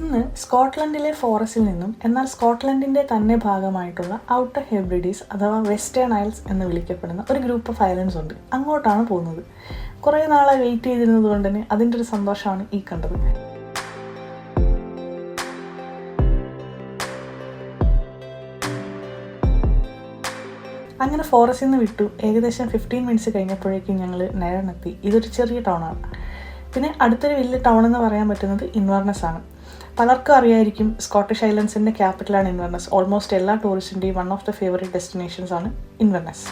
ഇന്ന് സ്കോട്ട്ലൻഡിലെ ഫോറസ്റ്റിൽ നിന്നും എന്നാൽ സ്കോട്ട്ലൻഡിൻ്റെ തന്നെ ഭാഗമായിട്ടുള്ള ഔട്ടർ ഹെബ്രിഡീസ് അഥവാ വെസ്റ്റേൺ ഐൽസ് എന്ന് വിളിക്കപ്പെടുന്ന ഒരു ഗ്രൂപ്പ് ഓഫ് ഐലൻഡ്സ് ഉണ്ട്. അങ്ങോട്ടാണ് പോകുന്നത്. കുറേ നാളായി വെയിറ്റ് ചെയ്തിരുന്നത് കൊണ്ട് തന്നെ അതിൻ്റെ ഒരു സന്തോഷമാണ് ഈ കണ്ടത്. അങ്ങനെ ഫോറസ്റ്റിൽ നിന്ന് വിട്ടു. ഏകദേശം 15 മിനിറ്റ്സ് കഴിഞ്ഞപ്പോഴേക്കും ഞങ്ങൾ നേരെത്തി. ഇതൊരു ചെറിയ ടൗണാണ്. പിന്നെ അടുത്തൊരു വലിയ ടൗൺ എന്ന് പറയാൻ പറ്റുന്നത് ഇൻവർനസ് ആണ്. പലർക്കും അറിയായിരിക്കും, സ്കോട്ടിഷ് ഐലൻഡ്സിൻ്റെ ക്യാപിറ്റലാണ് ഇൻവർനസ്. ഓൾമോസ്റ്റ് എല്ലാ ടൂറിസ്റ്റിൻ്റെയും one of the favourite destinations ആണ് ഇൻവർനസ്.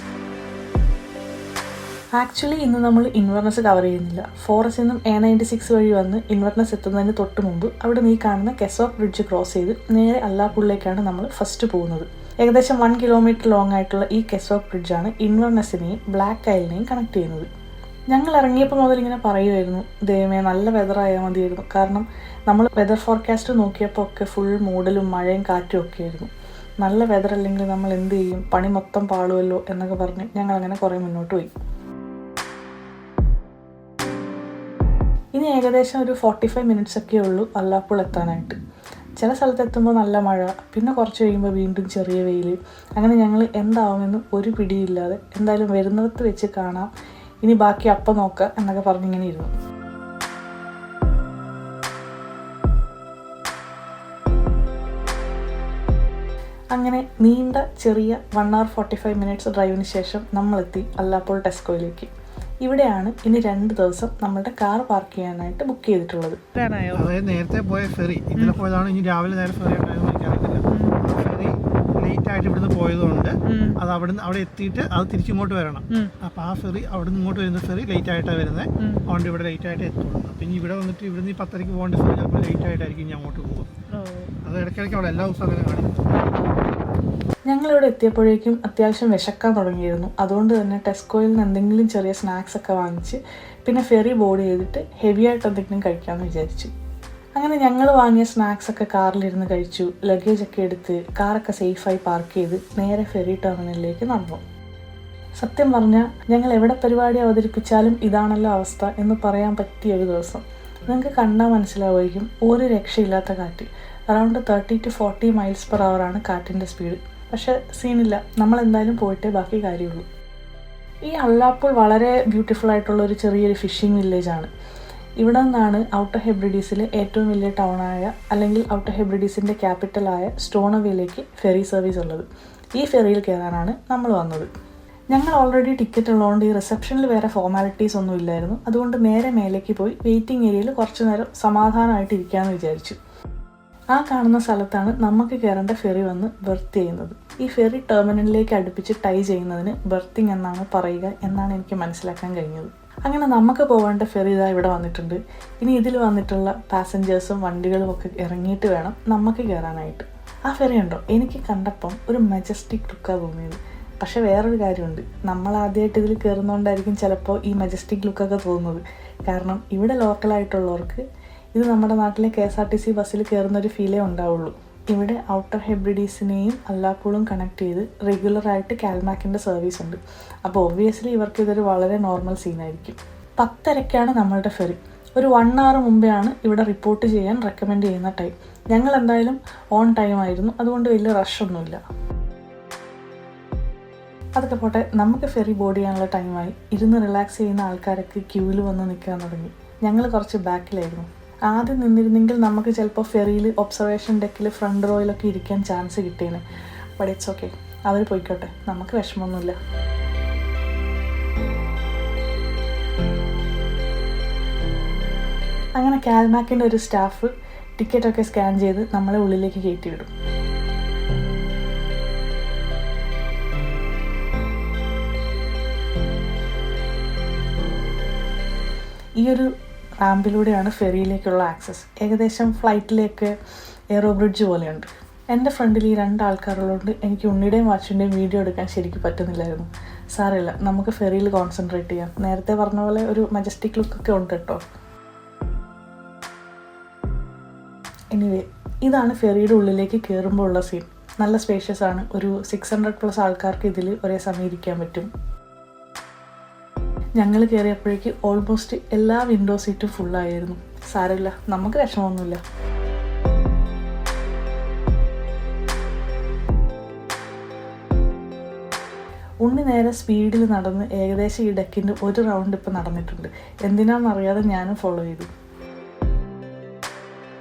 ആക്ച്വലി ഇന്ന് നമ്മൾ ഇൻവർനസ് കവർ ചെയ്യുന്നില്ല. ഫോറസ്റ്റിൽ നിന്നും A96 വഴി വന്ന് ഇൻവർനസ് എത്തുന്നതിന് തൊട്ട് മുമ്പ് അവിടെ നീ കാണുന്ന കെസോക്ക് ബ്രിഡ്ജ് ക്രോസ് ചെയ്ത് നേരെ അല്ലാപ്പുള്ളിലേക്കാണ് നമ്മൾ ഫസ്റ്റ് പോകുന്നത്. ഏകദേശം 1 കിലോമീറ്റർ ലോങ് ആയിട്ടുള്ള ഈ കെസോക്ക് ബ്രിഡ്ജാണ് ഇൻവർനസിനെയും ബ്ലാക്ക് ഐലിനെയും കണക്ട് ചെയ്യുന്നത്. ഞങ്ങൾ ഇറങ്ങിയപ്പോൾ മുതൽ ഇങ്ങനെ പറയുമായിരുന്നു, ദൈവമേ നല്ല വെതറായാൽ മതിയായിരുന്നു. കാരണം നമ്മൾ വെതർ ഫോർകാസ്റ്റ് നോക്കിയപ്പോൾ ഒക്കെ ഫുൾ മൂടലും മഴയും കാറ്റും ഒക്കെ ആയിരുന്നു. നല്ല വെതർ അല്ലെങ്കിൽ നമ്മൾ എന്ത് ചെയ്യും, പണി മൊത്തം പാളുമല്ലോ എന്നൊക്കെ പറഞ്ഞ് ഞങ്ങളങ്ങനെ കുറേ മുന്നോട്ട് പോയി. ഇനി ഏകദേശം ഒരു 45 മിനിറ്റ്സ് ഒക്കെ ഉള്ളൂ അല്ലാപ്പുൾ എത്താനായിട്ട്. ചില സ്ഥലത്ത് എത്തുമ്പോൾ നല്ല മഴ, പിന്നെ കുറച്ച് കഴിയുമ്പോൾ വീണ്ടും ചെറിയ വെയിൽ. അങ്ങനെ ഞങ്ങൾ എന്താവുമെന്ന് ഒരു പിടിയില്ലാതെ എന്തായാലും വരുന്നിടത്ത് വെച്ച് കാണാം, ഇനി ബാക്കി അപ്പം നോക്കാം എന്നൊക്കെ പറഞ്ഞിങ്ങനെ ഇരുന്നു. അങ്ങനെ നീണ്ട ചെറിയ 1 hour 45 മിനിറ്റ്സ് ഡ്രൈവിന് ശേഷം നമ്മളെത്തി അല്ലാപ്പോൾ ടെസ്കോയിലേക്ക്. ഇവിടെയാണ് ഇനി 2 ദിവസം നമ്മുടെ കാർ പാർക്ക് ചെയ്യാനായിട്ട് ബുക്ക് ചെയ്തിട്ടുള്ളത്. അതായത് നേരത്തെ പോയ ഫെറി ഇന്നലെ പോയതാണ്. ഇനി രാവിലെ നേരെ ഫെറി ഉണ്ടായിരുന്നു എനിക്കറിയത്തില്ല. ഫെറി ലേറ്റ് ആയിട്ട് ഇവിടുന്ന് പോയതുകൊണ്ട് അത് അവിടെ എത്തിയിട്ട് അത് തിരിച്ചിങ്ങോട്ട് വരണം. അപ്പോൾ ആ ഫെറി അവിടെ നിന്ന് ഇങ്ങോട്ട് വരുന്ന ഫെറി ലേറ്റ് ആയിട്ടാണ് വരുന്നത്. അതുകൊണ്ട് ഇവിടെ ലേറ്റ് ആയിട്ട് എത്തുള്ളൂ. പിന്നെ ഇവിടെ വന്നിട്ട് ഇവിടുന്ന് 10:30 പോകേണ്ട ഫെറി ചിലപ്പോൾ ലേറ്റ് ആയിട്ടായിരിക്കും ഇനി അങ്ങോട്ട് പോകും. അത് ഇടയ്ക്കിടയ്ക്ക് അവിടെ എല്ലാ ദിവസവും അങ്ങനെ കാണിക്കും. ഞങ്ങളിവിടെ എത്തിയപ്പോഴേക്കും അത്യാവശ്യം വിശക്കാൻ തുടങ്ങിയിരുന്നു. അതുകൊണ്ട് തന്നെ ടെസ്കോയിൽ നിന്ന് എന്തെങ്കിലും ചെറിയ സ്നാക്സ് ഒക്കെ വാങ്ങിച്ച് പിന്നെ ഫെറി ബോർഡ് ചെയ്തിട്ട് ഹെവി ആയിട്ട് എന്തെങ്കിലും കഴിക്കാമെന്ന് വിചാരിച്ചു. അങ്ങനെ ഞങ്ങൾ വാങ്ങിയ സ്നാക്സ് ഒക്കെ കാറിലിരുന്ന് കഴിച്ചു. ലഗേജൊക്കെ എടുത്ത് കാറൊക്കെ സേഫായി പാർക്ക് ചെയ്ത് നേരെ ഫെറി ടെർമിനലിലേക്ക് നടന്നു. സത്യം പറഞ്ഞാൽ ഞങ്ങൾ എവിടെ പരിപാടി അവതരിപ്പിച്ചാലും ഇതാണല്ലോ അവസ്ഥ എന്ന് പറയാൻ പറ്റിയ ഒരു ദിവസം. നിങ്ങൾക്ക് കണ്ടാൽ മനസ്സിലാവുമായിരിക്കും, ഒരു രക്ഷയില്ലാത്ത കാറ്റ്. Around 30 to 40 miles per hour ആണ് കാറ്റിൻ്റെ സ്പീഡ്. പക്ഷേ സീനില്ല, നമ്മളെന്തായാലും പോയിട്ടേ ബാക്കി കാര്യമുള്ളൂ. ഈ അല്ലാപ്പുൾ വളരെ ബ്യൂട്ടിഫുൾ ആയിട്ടുള്ള ഒരു ചെറിയൊരു ഫിഷിംഗ് വില്ലേജാണ്. ഇവിടെ നിന്നാണ് ഔട്ടർ ഹെബ്രിഡീസിലെ ഏറ്റവും വലിയ ടൗണായ അല്ലെങ്കിൽ ഔട്ടർ ഹെബ്രിഡീസിൻ്റെ ക്യാപിറ്റലായ സ്റ്റോണവേയിലേക്ക് ഫെറി സർവീസ് ഉള്ളത്. ഈ ഫെറിയിൽ കയറാനാണ് നമ്മൾ വന്നത്. ഞങ്ങൾ ഓൾറെഡി ടിക്കറ്റ് ഉള്ളതുകൊണ്ട് ഈ റിസപ്ഷനിൽ വേറെ ഫോർമാലിറ്റീസ് ഒന്നും ഇല്ലായിരുന്നു. അതുകൊണ്ട് നേരെ മേലേക്ക് പോയി വെയിറ്റിംഗ് ഏരിയയിൽ കുറച്ച് നേരം സമാധാനമായിട്ട് ഇരിക്കാമെന്ന് വിചാരിച്ചു. ആ കാണുന്ന സ്ഥലത്താണ് നമുക്ക് കയറേണ്ട ഫെറി വന്ന് ബെർത്ത് ചെയ്യുന്നത്. ഈ ഫെറി ടെർമിനലിലേക്ക് അടുപ്പിച്ച് ടൈ ചെയ്യുന്നതിന് ബെർത്തിങ് എന്നാണ് പറയുക എന്നാണ് എനിക്ക് മനസ്സിലാക്കാൻ കഴിഞ്ഞത്. അങ്ങനെ നമുക്ക് പോകേണ്ട ഫെറി ഇതാ ഇവിടെ വന്നിട്ടുണ്ട്. ഇനി ഇതിൽ വന്നിട്ടുള്ള പാസഞ്ചേഴ്സും വണ്ടികളും ഒക്കെ ഇറങ്ങിയിട്ട് വേണം നമുക്ക് കയറാനായിട്ട്. ആ ഫെറി ഉണ്ടോ, എനിക്ക് കണ്ടപ്പം ഒരു മജസ്റ്റിക് ലുക്കാണ് തോന്നിയത്. പക്ഷേ വേറൊരു കാര്യമുണ്ട്, നമ്മൾ ആദ്യമായിട്ട് ഇതിൽ കയറുന്നതുകൊണ്ടായിരിക്കും ചിലപ്പോൾ ഈ മജസ്റ്റിക് ലുക്കൊക്കെ തോന്നുന്നത്. കാരണം ഇവിടെ ലോക്കലായിട്ടുള്ളവർക്ക് ഇത് നമ്മുടെ നാട്ടിലെ KSRTC ബസ്സിൽ കയറുന്നൊരു ഫീലേ ഉണ്ടാവുള്ളൂ. ഇവിടെ ഔട്ടർ ഹെബ്രിഡീസിനെയും അല്ലാപ്പൂളും കണക്ട് ചെയ്ത് റെഗുലറായിട്ട് കാൽമാക്കിൻ്റെ സർവീസ് ഉണ്ട്. അപ്പോൾ ഒബ്വിയസ്ലി ഇവർക്ക് ഇതൊരു വളരെ നോർമൽ സീനായിരിക്കും. 10:30 നമ്മളുടെ ഫെറി. ഒരു 1 hour മുമ്പേ ആണ് ഇവിടെ റിപ്പോർട്ട് ചെയ്യാൻ റെക്കമെൻഡ് ചെയ്യുന്ന ടൈം. ഞങ്ങൾ എന്തായാലും ഓൺ ടൈം ആയിരുന്നു, അതുകൊണ്ട് വലിയ റഷൊന്നുമില്ല. അതൊക്കെ പോട്ടെ, നമുക്ക് ഫെറി ബോർഡ് ചെയ്യാനുള്ള ടൈമായി. ഇരുന്ന് റിലാക്സ് ചെയ്യുന്ന ആൾക്കാരൊക്കെ ക്യൂവിൽ വന്ന് നിൽക്കാൻ തുടങ്ങി. ഞങ്ങൾ കുറച്ച് ബാക്കിലായിരുന്നു. ആദ്യം നിന്നിരുന്നെങ്കിൽ നമുക്ക് ചിലപ്പോൾ ഫെറിയിൽ ഒബ്സർവേഷൻ ഡെക്കിൽ ഫ്രണ്ട് റോയിലൊക്കെ ഇരിക്കാൻ ചാൻസ് കിട്ടിയേനെ. ബട്ട് ഇറ്റ്സ് ഓക്കെ, അവർ പോയിക്കോട്ടെ, നമുക്ക് വിഷമമൊന്നുമില്ല. അങ്ങനെ കാൽമാക്കിൻ്റെ ഒരു സ്റ്റാഫ് ടിക്കറ്റൊക്കെ സ്കാൻ ചെയ്ത് നമ്മളെ ഉള്ളിലേക്ക് കയറ്റി വിടും. ഈ ഒരു റാമ്പിലൂടെയാണ് ഫെറിയിലേക്കുള്ള ആക്സസ്. ഏകദേശം ഫ്ലൈറ്റിലേക്ക് എയറോ ബ്രിഡ്ജ് പോലെയുണ്ട്. എൻ്റെ ഫ്രണ്ടിൽ ഈ 2 ആൾക്കാരുള്ളതുകൊണ്ട് എനിക്ക് ഉണ്ണിയുടെയും വാച്ചിൻ്റെയും വീഡിയോ എടുക്കാൻ ശരിക്കും പറ്റുന്നില്ലായിരുന്നു. സാരമില്ല, നമുക്ക് ഫെറിയിൽ കോൺസെൻട്രേറ്റ് ചെയ്യാം. നേരത്തെ പറഞ്ഞ പോലെ ഒരു മജസ്റ്റിക് ലുക്കൊക്കെ ഉണ്ട് കേട്ടോ. എനിവേ, ഇതാണ് ഫെറിയുടെ ഉള്ളിലേക്ക് കയറുമ്പോൾ ഉള്ള സീൻ. നല്ല സ്പേഷ്യസ് ആണ്. ഒരു 600+ ആൾക്കാർക്ക് ഇതിൽ ഒരേ സമയം ഇരിക്കാൻ പറ്റും. ഞങ്ങൾ കയറിയപ്പോഴേക്ക് ഓൾമോസ്റ്റ് എല്ലാ വിൻഡോ സീറ്റും ഫുള്ളായിരുന്നു. സാരമില്ല, നമുക്ക് വിഷമമൊന്നുമില്ല. ഉണ്ണി നേരെ സ്പീഡിൽ നടന്ന് ഏകദേശം ഈ ഡെക്കിൻ്റെ ഒരു റൗണ്ട് ഇപ്പോൾ നടന്നിട്ടുണ്ട്. എന്തിനാണെന്നറിയാതെ ഞാനും ഫോളോ ചെയ്തു.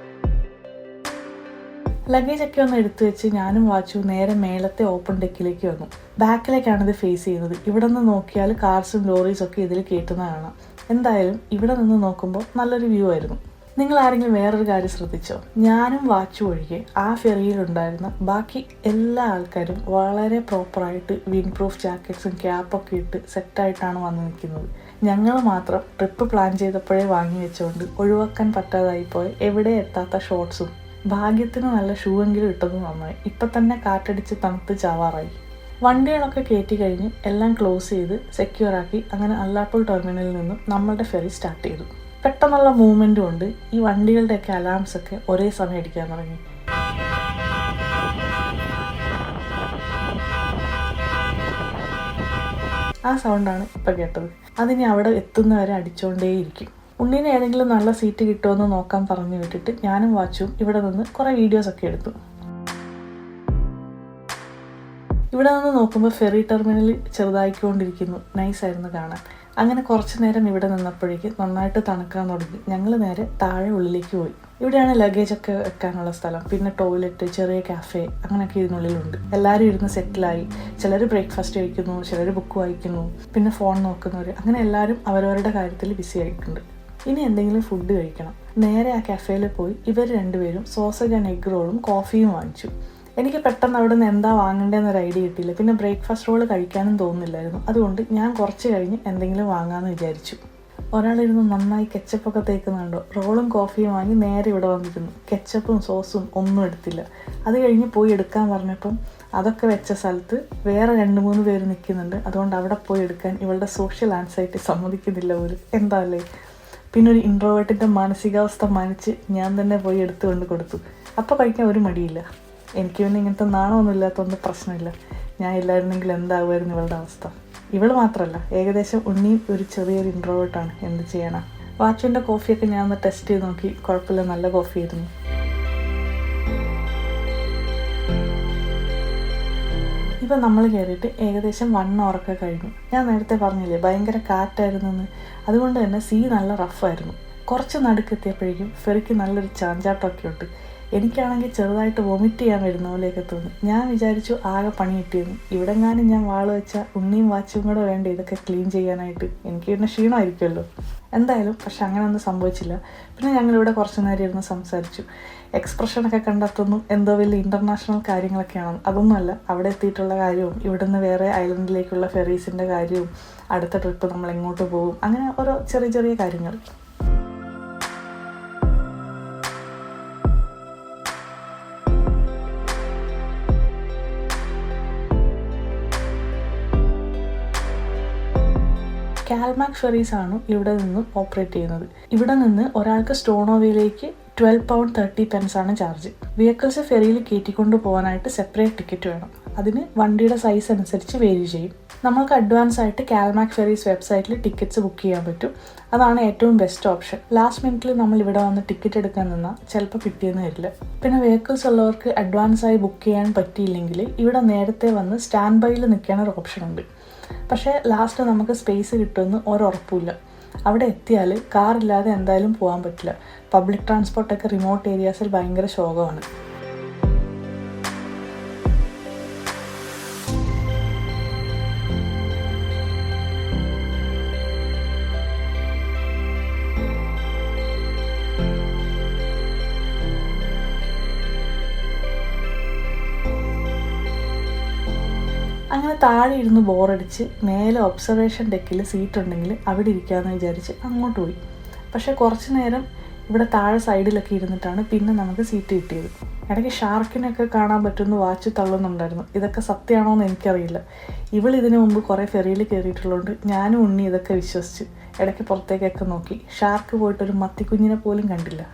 ലഗേജൊക്കെ ഒന്ന് എടുത്തു വെച്ച് ഞാനും വാച്ചു നേരെ മേളത്തെ ഓപ്പൺ ഡെക്കിലേക്ക് വന്നു. ബാക്കിലേക്കാണ് ഇത് ഫേസ് ചെയ്യുന്നത്. ഇവിടെ നിന്ന് നോക്കിയാൽ കാർസും ലോറീസും ഒക്കെ ഇതിൽ കയറ്റുന്ന കാണാം. എന്തായാലും ഇവിടെ നിന്ന് നോക്കുമ്പോൾ നല്ലൊരു വ്യൂ ആയിരുന്നു. നിങ്ങൾ ആരെങ്കിലും വേറൊരു കാര്യം ശ്രദ്ധിച്ചോ? ഞാനും വാച്ചു ഒഴികെ ആ ഫെറിയിലുണ്ടായിരുന്ന ബാക്കി എല്ലാ ആൾക്കാരും വളരെ പ്രോപ്പറായിട്ട് വിൻഡ് പ്രൂഫ് ജാക്കറ്റ്സും ക്യാപ്പൊക്കെ ഇട്ട് സെറ്റായിട്ടാണ് വന്ന് നിൽക്കുന്നത്. ഞങ്ങൾ മാത്രം ട്രിപ്പ് പ്ലാൻ ചെയ്തപ്പോഴേ വാങ്ങി വെച്ചുകൊണ്ട് ഒഴിവാക്കാൻ പറ്റാതായിപ്പോയി എവിടെ എത്താത്ത ഷോർട്സും. ഭാഗ്യത്തിന് നല്ല ഷൂ എങ്കിലും ഇട്ടത് നന്നായി. ഇപ്പം തന്നെ കാറ്റടിച്ച് തണുത്ത് ചാവാറായി. വണ്ടികളൊക്കെ കയറ്റി കഴിഞ്ഞ് എല്ലാം ക്ലോസ് ചെയ്ത് സെക്യൂറാക്കി അങ്ങനെ അല്ലാപ്പോൾ ടെർമിനലിൽ നിന്നും നമ്മളുടെ ഫെറി സ്റ്റാർട്ട് ചെയ്തു. പെട്ടെന്നുള്ള മൂവ്മെൻറ്റും ഉണ്ട്. ഈ വണ്ടികളുടെയൊക്കെ അലാംസൊക്കെ ഒരേ സമയം അടിക്കാൻ തുടങ്ങി. ആ സൗണ്ടാണ് ഇപ്പം കേട്ടത്. അതിനി അവിടെ എത്തുന്നവരെ അടിച്ചുകൊണ്ടേയിരിക്കും. ഉണ്ണീനെ ഏതെങ്കിലും നല്ല സീറ്റ് കിട്ടുമെന്ന് നോക്കാൻ പറഞ്ഞു വിട്ടിട്ട് ഞാനും വാച്ചും ഇവിടെ നിന്ന് കുറേ വീഡിയോസൊക്കെ എടുത്തു. ഇവിടെ നിന്ന് നോക്കുമ്പോൾ ഫെറി ടെർമിനൽ ചെറുതായിക്കൊണ്ടിരിക്കുന്നു. നൈസായിരുന്നു കാണാൻ. അങ്ങനെ കുറച്ച് നേരം ഇവിടെ നിന്നപ്പോഴേക്ക് നന്നായിട്ട് തണുക്കാൻ തുടങ്ങി. ഞങ്ങൾ നേരെ താഴെ ഉള്ളിലേക്ക് പോയി. ഇവിടെയാണ് ലഗേജൊക്കെ വെക്കാനുള്ള സ്ഥലം. പിന്നെ ടോയ്ലറ്റ്, ചെറിയ കാഫേ അങ്ങനെയൊക്കെ ഇതിനുള്ളിലുണ്ട്. എല്ലാവരും ഇരുന്ന് സെറ്റിലായി. ചിലർ ബ്രേക്ക്ഫാസ്റ്റ് കഴിക്കുന്നു, ചിലർ ബുക്ക് വായിക്കുന്നു, പിന്നെ ഫോൺ നോക്കുന്നവർ. അങ്ങനെ എല്ലാവരും അവരവരുടെ കാര്യത്തിൽ ബിസി ആയിട്ടുണ്ട്. ഇനി എന്തെങ്കിലും ഫുഡ് കഴിക്കണം. നേരെ ആ കഫേയിൽ പോയി ഇവർ രണ്ടുപേരും സോസേജ് ആൻഡ് എഗ് റോളും കോഫിയും വാങ്ങിച്ചു. എനിക്ക് പെട്ടെന്ന് അവിടെ നിന്ന് എന്താ വാങ്ങേണ്ടതെന്നൊരു ഐഡിയ കിട്ടിയില്ല. പിന്നെ ബ്രേക്ക്ഫാസ്റ്റ് റോൾ കഴിക്കാനും തോന്നുന്നില്ലായിരുന്നു. അതുകൊണ്ട് ഞാൻ കുറച്ച് കഴിഞ്ഞ് എന്തെങ്കിലും വാങ്ങാമെന്ന് വിചാരിച്ചു. ഒരാളിരുന്ന് നന്നായി കെച്ചപ്പൊക്കെ തേക്കുന്നുണ്ടോ. റോളും കോഫിയും വാങ്ങി നേരെ ഇവിടെ വന്നിരുന്നു. കെച്ചപ്പും സോസും ഒന്നും എടുത്തില്ല. അത് കഴിഞ്ഞ് പോയി എടുക്കാൻ പറഞ്ഞപ്പം അതൊക്കെ വെച്ച സ്ഥലത്ത് വേറെ 2-3 പേര് നിൽക്കുന്നുണ്ട്. അതുകൊണ്ട് അവിടെ പോയി എടുക്കാൻ ഇവളുടെ സോഷ്യൽ ആൻസൈറ്റി സമ്മതിക്കുന്നില്ല പോലും. എന്താ അല്ലേ? പിന്നെ ഒരു ഇൻട്രോവേർട്ടിൻ്റെ മാനസികാവസ്ഥ മാനിച്ച് ഞാൻ തന്നെ പോയി എടുത്തുകൊണ്ട് കൊടുത്തു. അപ്പോൾ കഴിക്കാൻ ഒരു മടിയില്ല. എനിക്ക് പിന്നെ ഇങ്ങനത്തെ നാണമൊന്നും ഇല്ലാത്തതുകൊണ്ട് പ്രശ്നമില്ല. ഞാൻ ഇല്ലായിരുന്നെങ്കിൽ എന്താകുമായിരുന്നു ഇവളുടെ അവസ്ഥ. ഇവൾ മാത്രമല്ല, ഏകദേശം ഉണ്ണിയും ഒരു ചെറിയൊരു ഇൻട്രോവേർട്ടാണ്. എന്ത് ചെയ്യാനാ. വാച്ചുവിൻ്റെ കോഫിയൊക്കെ ഞാൻ ഒന്ന് ടെസ്റ്റ് ചെയ്ത് നോക്കി. കുഴപ്പമില്ല, നല്ല കോഫി ആയിരുന്നു. ഇപ്പം നമ്മൾ കയറിയിട്ട് ഏകദേശം 1 hour കഴിഞ്ഞു. ഞാൻ നേരത്തെ പറഞ്ഞില്ലേ ഭയങ്കര കാറ്റായിരുന്നെന്ന്. അതുകൊണ്ട് തന്നെ സീ നല്ല റഫായിരുന്നു. കുറച്ച് നടുക്കെത്തിയപ്പോഴേക്കും ഫെറിക്ക് നല്ലൊരു ചാഞ്ചാട്ടമൊക്കെ ഉണ്ട്. എനിക്കാണെങ്കിൽ ചെറുതായിട്ട് വൊമിറ്റ് ചെയ്യാൻ വരുന്ന പോലെയൊക്കെ തോന്നി. ഞാൻ വിചാരിച്ചു ആകെ പണി കിട്ടിയെന്ന്. ഇവിടെങ്ങാനും ഞാൻ വാള് വെച്ചാൽ ഉണ്ണിയും വാച്ചും കൂടെ വേണ്ട ഇതൊക്കെ ക്ലീൻ ചെയ്യാനായിട്ട്. എനിക്ക് പിന്നെ ക്ഷീണമായിരിക്കുമല്ലോ. എന്തായാലും പക്ഷെ അങ്ങനെയൊന്നും സംഭവിച്ചില്ല. പിന്നെ ഞങ്ങളിവിടെ കുറച്ച് നേരം ഇരുന്ന് സംസാരിച്ചു. എക്സ്പ്രഷനൊക്കെ കണ്ടെത്തുന്നു എന്തോ വലിയ ഇൻ്റർനാഷണൽ കാര്യങ്ങളൊക്കെയാണ്. അതൊന്നുമല്ല, അവിടെ എത്തിയിട്ടുള്ള കാര്യവും ഇവിടുന്ന് വേറെ ഐലൻഡിലേക്കുള്ള ഫെറീസിൻ്റെ കാര്യവും അടുത്ത ട്രിപ്പ് നമ്മൾ എങ്ങോട്ട് പോകും, അങ്ങനെ ഓരോ ചെറിയ ചെറിയ കാര്യങ്ങൾ. കാൽമാക് ഫെറീസ് ആണ് ഇവിടെ നിന്നും ഓപ്പറേറ്റ് ചെയ്യുന്നത്. ഇവിടെ നിന്ന് ഒരാൾക്ക് സ്റ്റോണോവയിലേക്ക് £12.30 ആണ് ചാർജ്. വെഹിക്കിൾസ് ഫെറിയിൽ കയറ്റിക്കൊണ്ട് പോകാനായിട്ട് സെപ്പറേറ്റ് ടിക്കറ്റ് വേണം. അതിന് വണ്ടിയുടെ സൈസ് അനുസരിച്ച് വേരി ചെയ്യും. നമ്മൾക്ക് അഡ്വാൻസ് ആയിട്ട് കാൽമാക് ഫെറീസ് വെബ്സൈറ്റിൽ ടിക്കറ്റ്സ് ബുക്ക് ചെയ്യാൻ പറ്റും. അതാണ് ഏറ്റവും ബെസ്റ്റ് ഓപ്ഷൻ. ലാസ്റ്റ് മിനിറ്റിൽ നമ്മൾ ഇവിടെ വന്ന് ടിക്കറ്റ് എടുക്കാൻ നിന്നാൽ ചിലപ്പോൾ കിട്ടിയെന്ന് വരില്ല. പിന്നെ വെഹിക്കിൾസ് ഉള്ളവർക്ക് അഡ്വാൻസായി ബുക്ക് ചെയ്യാൻ പറ്റിയില്ലെങ്കിൽ ഇവിടെ നേരത്തെ വന്ന് സ്റ്റാൻഡ് ബൈയിൽ നിൽക്കാനൊരു ഓപ്ഷൻ ഉണ്ട്. പക്ഷേ ലാസ്റ്റ് നമുക്ക് സ്പേസ് കിട്ടുമെന്ന് ഒരുറപ്പുമില്ല. അവിടെ എത്തിയാൽ കാറില്ലാതെ എന്തായാലും പോകാൻ പറ്റില്ല. പബ്ലിക് ട്രാൻസ്പോർട്ടൊക്കെ റിമോട്ട് ഏരിയാസിൽ ഭയങ്കര ശോകമാണ്. അങ്ങനെ താഴെ ഇരുന്ന് ബോറടിച്ച് മേലെ ഒബ്സർവേഷൻ ഡെക്കിൽ സീറ്റ് ഉണ്ടെങ്കിൽ അവിടെ ഇരിക്കാമെന്ന് വിചാരിച്ച് അങ്ങോട്ട് പോയി. പക്ഷേ കുറച്ച് നേരം ഇവിടെ താഴെ സൈഡിലൊക്കെ ഇരുന്നിട്ടാണ് പിന്നെ നമുക്ക് സീറ്റ് കിട്ടിയത്. ഇടയ്ക്ക് ഷാർക്കിനൊക്കെ കാണാൻ പറ്റുമെന്ന് വാച്ച് തള്ളുന്നുണ്ടായിരുന്നു. ഇതൊക്കെ സത്യമാണോ എന്ന് എനിക്കറിയില്ല. ഇതിനു മുമ്പ് കുറേ ഫെറിയിൽ കയറിയിട്ടുള്ളതുകൊണ്ട് ഞാനും ഉണ്ണി ഇതൊക്കെ വിശ്വസിച്ച് ഇടയ്ക്ക് പുറത്തേക്കൊക്കെ നോക്കി. ഷാർക്ക് പോയിട്ടൊരു മത്തിക്കുഞ്ഞിനെ പോലും കണ്ടില്ല.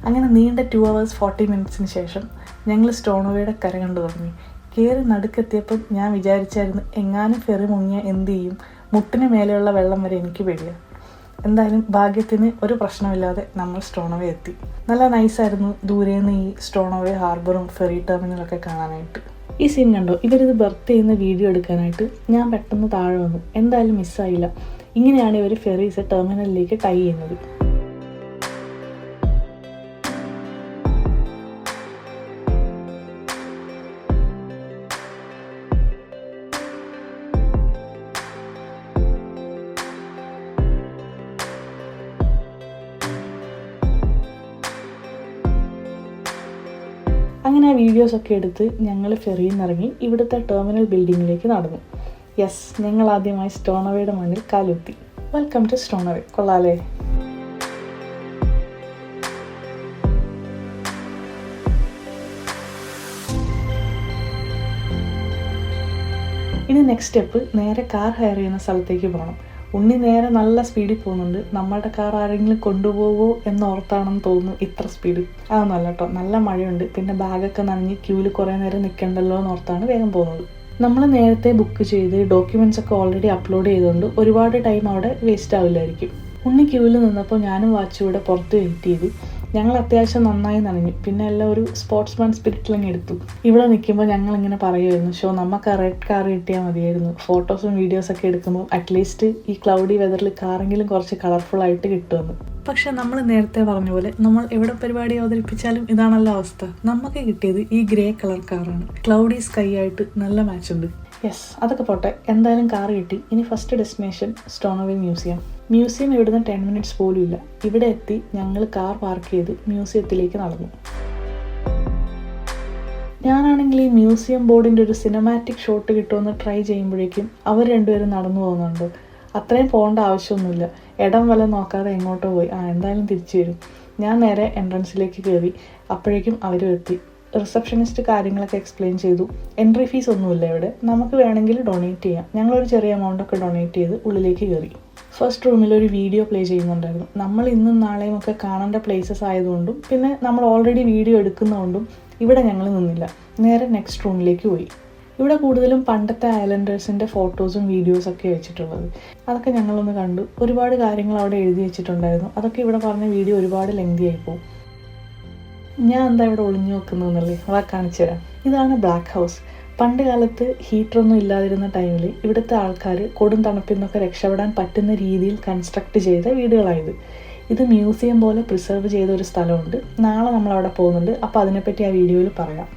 അങ്ങനെ നീണ്ട 2 hours 40 minutes ശേഷം ഞങ്ങൾ സ്റ്റോണോവയുടെ കര കണ്ടു തുടങ്ങി. കയറി നടുക്കെത്തിയപ്പം ഞാൻ വിചാരിച്ചായിരുന്നു എങ്ങാനും ഫെറി മുങ്ങിയ എന്ത് ചെയ്യും. മുട്ടിന് മേലെയുള്ള വെള്ളം വരെ എനിക്ക് പേടിയാണ്. എന്തായാലും ഭാഗ്യത്തിന് ഒരു പ്രശ്നമില്ലാതെ നമ്മൾ സ്റ്റോണോവേ എത്തി. നല്ല നൈസായിരുന്നു ദൂരേന്ന് ഈ സ്റ്റോണോവേ ഹാർബറും ഫെറി ടെർമിനലൊക്കെ കാണാനായിട്ട്. ഈ സീൻ കണ്ടോ, ഇവരിത് ബർത്ത് ചെയ്യുന്ന വീഡിയോ എടുക്കാനായിട്ട് ഞാൻ പെട്ടെന്ന് താഴെ വന്നു. എന്തായാലും മിസ്സായില്ല. ഇങ്ങനെയാണ് ഇവർ ഫെറീസ് ടെർമിനലിലേക്ക് ടൈ ചെയ്യുന്നത്. അങ്ങനെ ആ വീഡിയോസൊക്കെ എടുത്ത് ഞങ്ങൾ ഫെറിയിൽ നിന്ന് ഇറങ്ങി ഇവിടുത്തെ ടെർമിനൽ ബിൽഡിങ്ങിലേക്ക് നടന്നു. യെസ്, ഞങ്ങൾ ആദ്യമായി സ്റ്റോണവേയുടെ മണ്ണിൽ കാലുത്തി. Welcome to സ്റ്റോണവേ. കൊള്ളാലേ? ഇനി നെക്സ്റ്റ് സ്റ്റെപ്പ് നേരെ കാർ ഹയർ ചെയ്യുന്ന സ്ഥലത്തേക്ക് പോകണം. ഉണ്ണി നേരെ നല്ല സ്പീഡിൽ പോകുന്നുണ്ട്. നമ്മളുടെ കാർ ആരെങ്കിലും കൊണ്ടുപോകുമോ എന്നോർത്താണെന്ന് തോന്നുന്നു ഇത്ര സ്പീഡ്. അതൊന്നല്ല കേട്ടോ, നല്ല മഴയുണ്ട്. പിന്നെ ബാഗൊക്കെ നനഞ്ഞ് ക്യൂവിൽ കുറേ നേരം നിൽക്കണ്ടല്ലോ എന്നോർത്താണ് വേഗം പോകുന്നത്. നമ്മൾ നേരത്തെ ബുക്ക് ചെയ്ത് ഡോക്യുമെൻറ്റ്സ് ഒക്കെ ഓൾറെഡി അപ്ലോഡ് ചെയ്തുകൊണ്ട് ഒരുപാട് ടൈം അവിടെ വേസ്റ്റ് ആവില്ലായിരിക്കും. ഉണ്ണി ക്യൂവിൽ നിന്നപ്പോൾ ഞാനും വാച്ചും ഇവിടെ പുറത്ത് വെയിറ്റ് ചെയ്ത്. ഞങ്ങൾ അത്യാവശ്യം നന്നായി നനഞ്ഞു. പിന്നെ എല്ലാം ഒരു സ്പോർട്സ്മാൻ സ്പിരിറ്റിലങ്ങ് എടുത്തു. ഇവിടെ നിൽക്കുമ്പോൾ ഞങ്ങളിങ്ങനെ പറയുമായിരുന്നു, നമുക്ക് റെഡ് കാർ കിട്ടിയാൽ മതിയായിരുന്നു. ഫോട്ടോസും വീഡിയോസൊക്കെ എടുക്കുമ്പോൾ അറ്റ്ലീസ്റ്റ് ഈ ക്ലൗഡി വെതറിൽ കാറെങ്കിലും കുറച്ച് കളർഫുൾ ആയിട്ട് കിട്ടുമെന്ന്. പക്ഷെ നമ്മൾ നേരത്തെ പറഞ്ഞ പോലെ നമ്മൾ എവിടെ പരിപാടി അവതരിപ്പിച്ചാലും ഇതാണല്ലോ അവസ്ഥ. നമുക്ക് കിട്ടിയത് ഈ ഗ്രേ കളർ കാറാണ്. ക്ലൗഡി സ്കൈ ആയിട്ട് നല്ല മാച്ച് ഉണ്ട്. യെസ്, അതൊക്കെ പോട്ടെ, എന്തായാലും കാർ കിട്ടി. ഇനി ഫസ്റ്റ് ഡെസ്റ്റിനേഷൻ സ്റ്റോണവേ മ്യൂസിയം. മ്യൂസിയം ഇവിടുന്ന് 10 minutes പോലും ഇല്ല. ഇവിടെ എത്തി ഞങ്ങൾ കാർ പാർക്ക് ചെയ്ത് മ്യൂസിയത്തിലേക്ക് നടന്നു. ഞാനാണെങ്കിൽ ഈ മ്യൂസിയം ബോർഡിൻ്റെ ഒരു സിനിമാറ്റിക് ഷോട്ട് കിട്ടുമെന്ന് ട്രൈ ചെയ്യുമ്പോഴേക്കും അവർ രണ്ടുപേരും നടന്നു പോകുന്നുണ്ട്. അത്രയും പോകേണ്ട ആവശ്യമൊന്നുമില്ല. ഇടം വല്ല നോക്കാതെ എങ്ങോട്ടോ പോയി. എന്തായാലും തിരിച്ചു വരും. ഞാൻ നേരെ എൻട്രൻസിലേക്ക് കയറി. അപ്പോഴേക്കും അവരും എത്തി. റിസപ്ഷനിസ്റ്റ് കാര്യങ്ങളൊക്കെ എക്സ്പ്ലെയിൻ ചെയ്തു. എൻട്രി ഫീസ് ഒന്നുമില്ല ഇവിടെ. നമുക്ക് വേണമെങ്കിൽ ഡൊണേറ്റ് ചെയ്യാം. ഞങ്ങളൊരു ചെറിയ എമൗണ്ടൊക്കെ ഡൊണേറ്റ് ചെയ്ത് ഉള്ളിലേക്ക് കയറി. ഫസ്റ്റ് റൂമിൽ ഒരു വീഡിയോ പ്ലേ ചെയ്യുന്നുണ്ടായിരുന്നു. നമ്മൾ ഇന്നും നാളെയും ഒക്കെ കാണേണ്ട പ്ലേസസ് ആയതുകൊണ്ടും പിന്നെ നമ്മൾ ഓൾറെഡി വീഡിയോ എടുക്കുന്നതുകൊണ്ടും ഇവിടെ ഞങ്ങൾ നിന്നില്ല. നേരെ നെക്സ്റ്റ് റൂമിലേക്ക് പോയി. ഇവിടെ കൂടുതലും പണ്ടത്തെ ഐലൻഡേഴ്സിൻ്റെ ഫോട്ടോസും വീഡിയോസൊക്കെ വെച്ചിട്ടുള്ളത്. അതൊക്കെ ഞങ്ങളൊന്ന് കണ്ടു. ഒരുപാട് കാര്യങ്ങൾ അവിടെ എഴുതി വെച്ചിട്ടുണ്ടായിരുന്നു. അതൊക്കെ ഇവിടെ പറഞ്ഞ വീഡിയോ ഒരുപാട് ലെങ്തി ആയിപ്പോവും. ഞാൻ എന്താ ഇവിടെ ഒളിഞ്ഞു നോക്കുന്നതെന്നല്ലേ, അതാ കാണിച്ചു തരാം. ഇതാണ് ബ്ലാക്ക് ഹൗസ്. പണ്ട് കാലത്ത് ഹീറ്ററൊന്നും ഇല്ലാതിരുന്ന ടൈമിൽ ഇവിടുത്തെ ആൾക്കാർ കൊടും തണുപ്പിൽ നിന്നൊക്കെ രക്ഷപ്പെടാൻ പറ്റുന്ന രീതിയിൽ കൺസ്ട്രക്ട് ചെയ്ത വീടുകളായത്. ഇത് മ്യൂസിയം പോലെ പ്രിസർവ് ചെയ്ത ഒരു സ്ഥലമുണ്ട്. നാളെ നമ്മളവിടെ പോകുന്നുണ്ട്. അപ്പോൾ അതിനെപ്പറ്റി ആ വീഡിയോയിൽ പറയാം.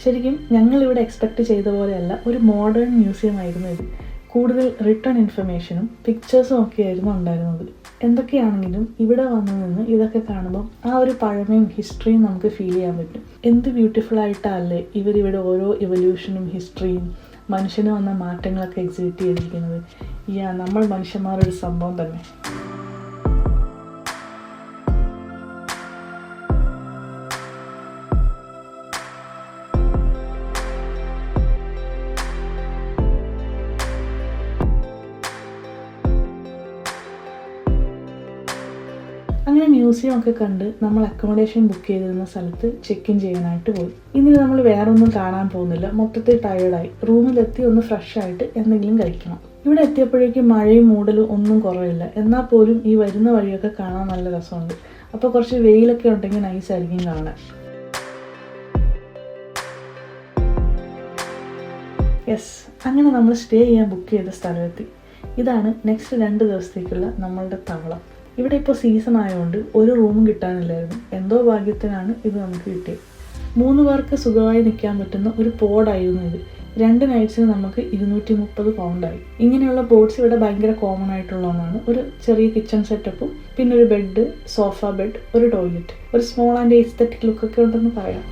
ശരിക്കും ഞങ്ങളിവിടെ എക്സ്പെക്റ്റ് ചെയ്ത പോലെയല്ല, ഒരു മോഡേൺ മ്യൂസിയം ആയിരുന്നു ഇത്. കൂടുതൽ റിട്ടേൺ ഇൻഫർമേഷനും പിക്ചേഴ്സും ഒക്കെയായിരുന്നു ഉണ്ടായിരുന്നത്. എന്തൊക്കെയാണെങ്കിലും ഇവിടെ വന്നു നിന്ന് ഇതൊക്കെ കാണുമ്പം ആ ഒരു പഴമയും ഹിസ്റ്ററിയും നമുക്ക് ഫീൽ ചെയ്യാൻ പറ്റും. എന്ത് ബ്യൂട്ടിഫുൾ ആയിട്ടല്ലേ ഇവരിവിടെ ഓരോ ഇവല്യൂഷനും ഹിസ്റ്ററിയും മനുഷ്യന് വന്ന മാറ്റങ്ങളൊക്കെ എക്സിബിറ്റ് ചെയ്തിരിക്കുന്നത്. നമ്മൾ മനുഷ്യന്മാരൊരു സംഭവം തന്നെ. അങ്ങനെ മ്യൂസിയം ഒക്കെ കണ്ട് നമ്മൾ അക്കോമഡേഷൻ ബുക്ക് ചെയ്തിരുന്ന സ്ഥലത്ത് ചെക്ക് ഇൻ ചെയ്യാനായിട്ട് പോയി. ഇനി നമ്മൾ വേറെ ഒന്നും കാണാൻ പോകുന്നില്ല. മൊത്തത്തിൽ ടയേർഡായി. റൂമിലെത്തി ഒന്ന് ഫ്രഷ് ആയിട്ട് എന്തെങ്കിലും കഴിക്കണം. ഇവിടെ എത്തിയപ്പോഴേക്കും മഴയും മൂടലും ഒന്നും കുറവില്ല. എന്നാൽ പോലും ഈ വരുന്ന വഴിയൊക്കെ കാണാൻ നല്ല രസമുണ്ട്. അപ്പോൾ കുറച്ച് വെയിലൊക്കെ ഉണ്ടെങ്കിൽ നൈസായിരിക്കും കാണാൻ. യെസ്, അങ്ങനെ നമ്മൾ സ്റ്റേ ചെയ്യാൻ ബുക്ക് ചെയ്ത സ്ഥലമെത്തി. ഇതാണ് നെക്സ്റ്റ് 2 ദിവസത്തേക്കുള്ള നമ്മളുടെ താവളം. ഇവിടെ ഇപ്പോൾ സീസൺ ആയതുകൊണ്ട് ഒരു റൂമും കിട്ടാനില്ലായിരുന്നു. എന്തോ ഭാഗ്യത്തിനാണ് ഇത് നമുക്ക് കിട്ടിയത്. 3 പേർക്ക് സുഖമായി നിൽക്കാൻ പറ്റുന്ന ഒരു പോഡായിരുന്നു ഇത്. 2 നൈറ്റ്സിന് നമുക്ക് 230 പൗണ്ടായി. ഇങ്ങനെയുള്ള പോഡ്സ് ഇവിടെ ഭയങ്കര കോമൺ ആയിട്ടുള്ള ഒന്നാണ്. ഒരു ചെറിയ കിച്ചൺ സെറ്റപ്പും പിന്നെ ഒരു ബെഡ്, സോഫ ബെഡ്, ഒരു ടോയ്ലറ്റ്, ഒരു സ്മോൾ ആൻഡ് എസ്തെറ്റിക് ലുക്കൊക്കെ ഉണ്ടെന്ന് പറയാം.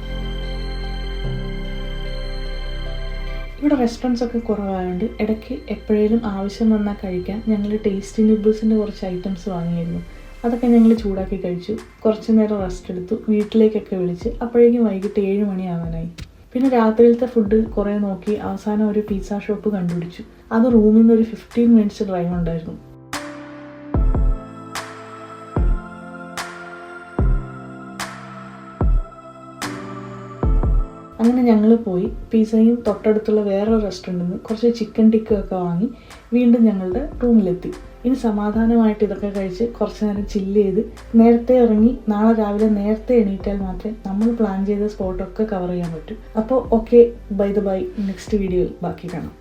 ഇവിടെ റെസ്റ്റോറൻറ്റ്സ് ഒക്കെ കുറവായതുകൊണ്ട് ഇടയ്ക്ക് എപ്പോഴേലും ആവശ്യം വന്നാൽ കഴിക്കാൻ ഞങ്ങൾ ടേസ്റ്റി നൂഡിൽസിൻ്റെ കുറച്ച് ഐറ്റംസ് വാങ്ങിയിരുന്നു. അതൊക്കെ ഞങ്ങൾ ചൂടാക്കി കഴിച്ചു. കുറച്ച് നേരം റെസ്റ്റ് എടുത്തു. വീട്ടിലേക്കൊക്കെ വിളിച്ച് അപ്പോഴേക്കും വൈകിട്ട് 7 മണിയാവാനായി. പിന്നെ രാത്രിയിലത്തെ ഫുഡ് കുറേ നോക്കി അവസാനം ഒരു പിസ്സ ഷോപ്പ് കണ്ടുപിടിച്ചു. അത് റൂമിൽ നിന്ന് ഒരു 15 minutes ഡ്രൈവ് ഉണ്ടായിരുന്നു. അങ്ങനെ ഞങ്ങൾ പോയി പിസ്സയും തൊട്ടടുത്തുള്ള വേറൊരു റെസ്റ്റോറൻറ്റിൽ നിന്ന് കുറച്ച് ചിക്കൻ ടിക്കയൊക്കെ വാങ്ങി വീണ്ടും ഞങ്ങളുടെ റൂമിലെത്തി. ഇനി സമാധാനമായിട്ട് ഇതൊക്കെ കഴിച്ച് കുറച്ച് നേരം ചില്ല് ചെയ്ത് നേരത്തെ ഇറങ്ങി നാളെ രാവിലെ നേരത്തെ എണീറ്റാൽ മാത്രമേ നമ്മൾ പ്ലാൻ ചെയ്ത സ്പോട്ടൊക്കെ കവർ ചെയ്യാൻ പറ്റൂ. അപ്പോൾ ഓക്കെ, ബൈ നെക്സ്റ്റ് വീഡിയോയിൽ ബാക്കി കാണാം.